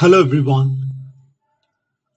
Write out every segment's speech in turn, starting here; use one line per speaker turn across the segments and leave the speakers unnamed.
Hello everyone.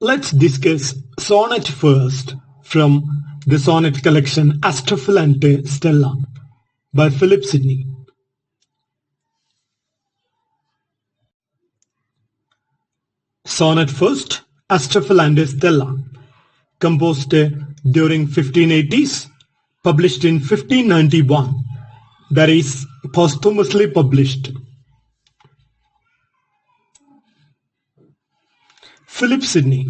Let's discuss Sonnet first from the sonnet collection Astrophel and Stella by Sidney. Sonnet first, Astrophel and Stella, composed during 1580s, published in 1591, that is posthumously published. Philip Sidney,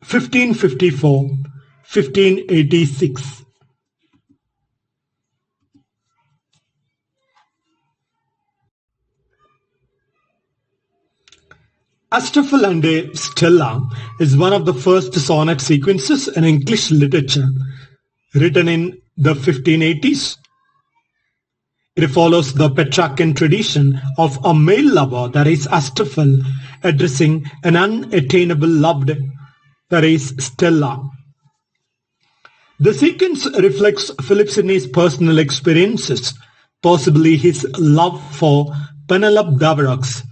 1554-1586. Astrophel and Stella is one of the first sonnet sequences in English literature, written in the 1580s. It follows the Petrarchan tradition of a male lover, that is Astrophel, addressing an unattainable loved, that is Stella. The sequence reflects Philip Sidney's personal experiences, possibly his love for Penelope Davrocks,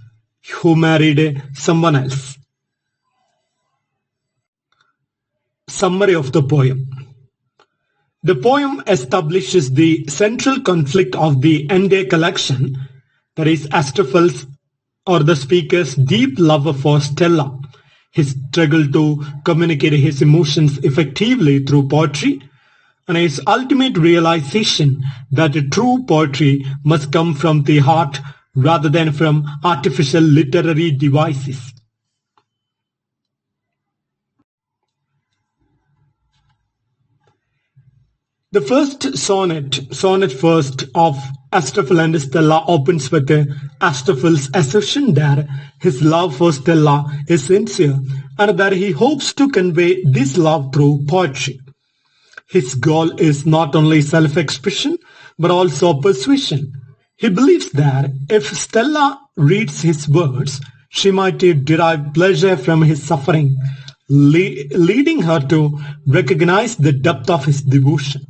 who married someone else. Summary of the poem. The poem establishes the central conflict of the entire collection, that is Astrophel's or the speaker's deep love for Stella, his struggle to communicate his emotions effectively through poetry, and his ultimate realization that true poetry must come from the heart rather than from artificial literary devices. The first sonnet first of Astrophel and Stella, opens with Astrophel's assertion that his love for Stella is sincere and that he hopes to convey this love through poetry. His goal is not only self-expression but also persuasion. He believes that if Stella reads his words, she might derive pleasure from his suffering, leading her to recognize the depth of his devotion.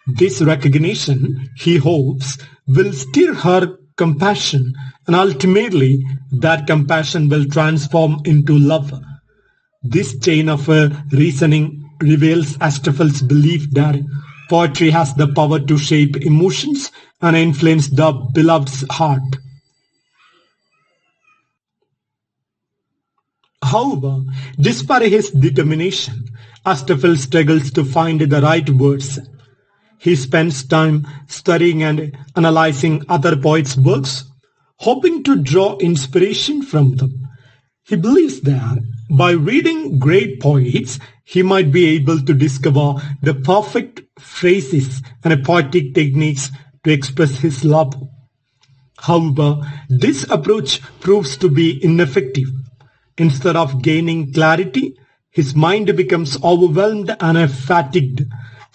This recognition, he hopes, will stir her compassion, and ultimately that compassion will transform into love. This chain of reasoning reveals Astrophel's belief that poetry has the power to shape emotions and influence the beloved's heart. However, despite his determination, Astrophel struggles to find the right words. He spends time studying and analyzing other poets' works, hoping to draw inspiration from them. He believes that by reading great poets, he might be able to discover the perfect phrases and poetic techniques to express his love. However, this approach proves to be ineffective. Instead of gaining clarity, his mind becomes overwhelmed and fatigued,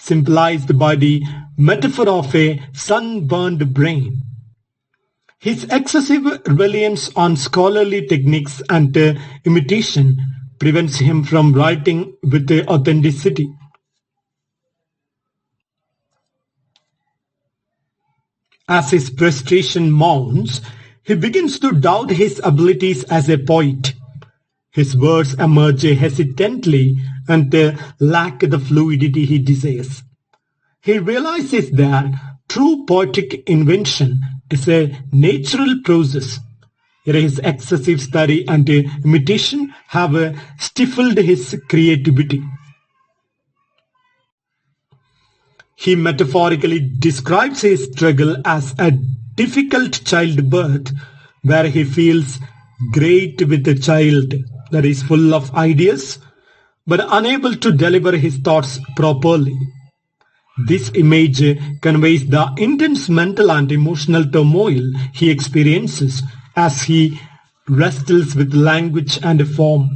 symbolized by the metaphor of a sunburned brain. His excessive reliance on scholarly techniques and imitation prevents him from writing with authenticity. As his frustration mounts, he begins to doubt his abilities as a poet. His words emerge hesitantly and lack the fluidity he desires. He realizes that true poetic invention is a natural process. Yet his excessive study and imitation have stifled his creativity. He metaphorically describes his struggle as a difficult childbirth, where he feels great with a child that is full of ideas, but unable to deliver his thoughts properly. This image conveys the intense mental and emotional turmoil he experiences as he wrestles with language and form.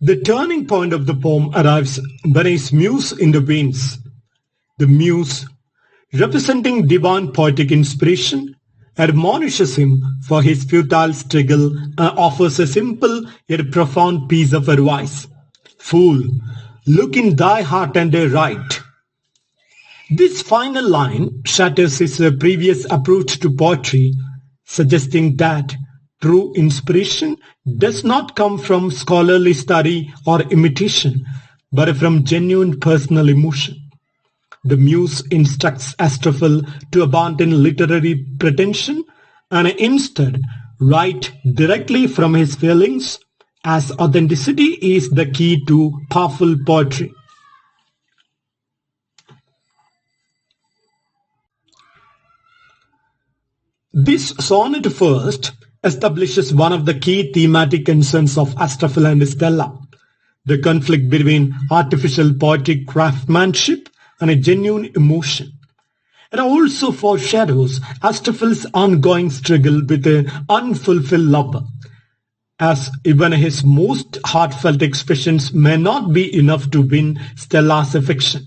The turning point of the poem arrives when his muse intervenes. The muse, representing divine poetic inspiration, admonishes him for his futile struggle and offers a simple yet profound piece of advice. Fool, look in thy heart and write. This final line shatters his previous approach to poetry, suggesting that true inspiration does not come from scholarly study or imitation, but from genuine personal emotion. The muse instructs Astrophel to abandon literary pretension and instead write directly from his feelings, as authenticity is the key to powerful poetry. This sonnet first establishes one of the key thematic concerns of Astrophel and Stella, the conflict between artificial poetic craftsmanship and a genuine emotion. It also foreshadows Astrophel's ongoing struggle with an unfulfilled love, as even his most heartfelt expressions may not be enough to win Stella's affection.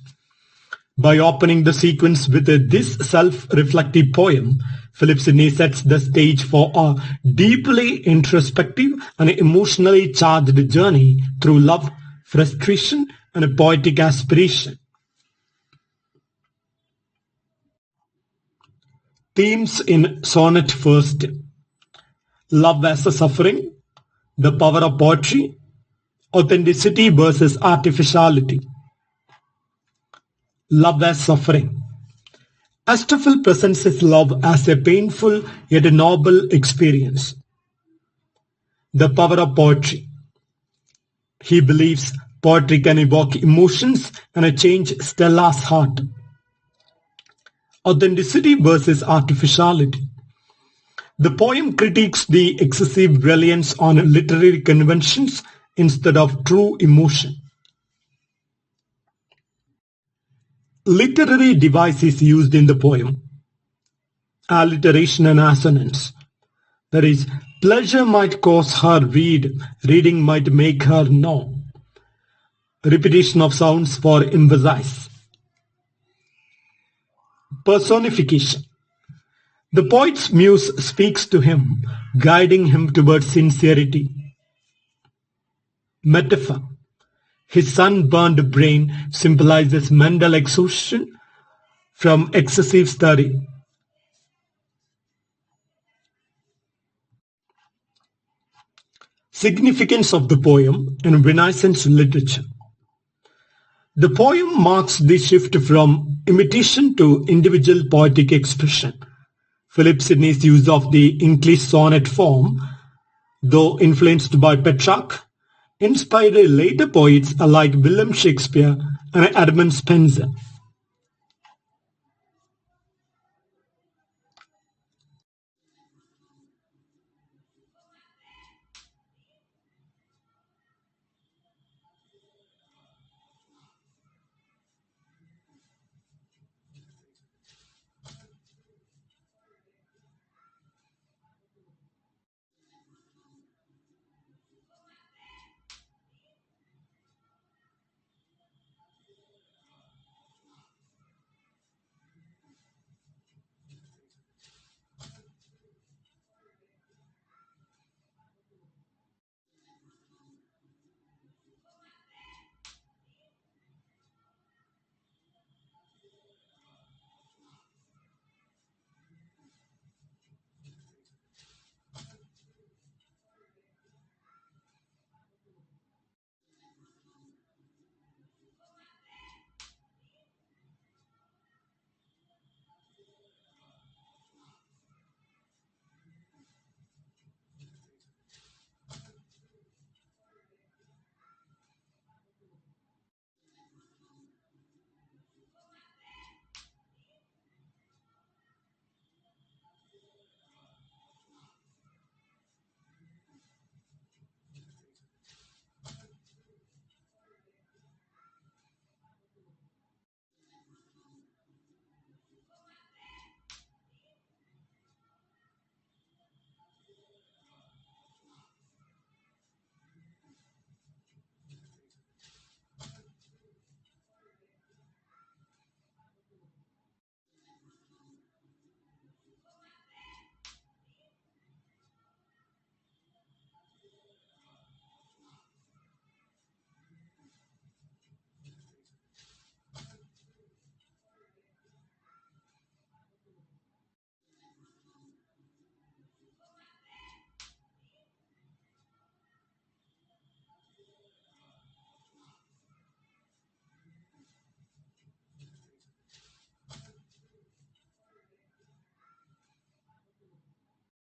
By opening the sequence with this self-reflective poem, Philip Sidney sets the stage for a deeply introspective and emotionally charged journey through love, frustration, and poetic aspiration. Themes in Sonnet first: love as a suffering, the power of poetry, authenticity versus artificiality. Love as suffering. Astrophel presents his love as a painful yet a noble experience. The power of poetry. He believes poetry can evoke emotions and change Stella's heart. Authenticity versus artificiality. The poem critiques the excessive reliance on literary conventions instead of true emotion. Literary device is used in the poem: alliteration and assonance. That is, pleasure might cause her read, reading might make her know. Repetition of sounds for emphasize. Personification. The poet's muse speaks to him, guiding him towards sincerity. Metaphor. His sunburned brain symbolizes mental exhaustion from excessive study. Significance of the poem in Renaissance literature. The poem marks the shift from imitation to individual poetic expression. Philip Sidney's use of the English sonnet form, though influenced by Petrarch, inspired later poets like William Shakespeare and Edmund Spenser.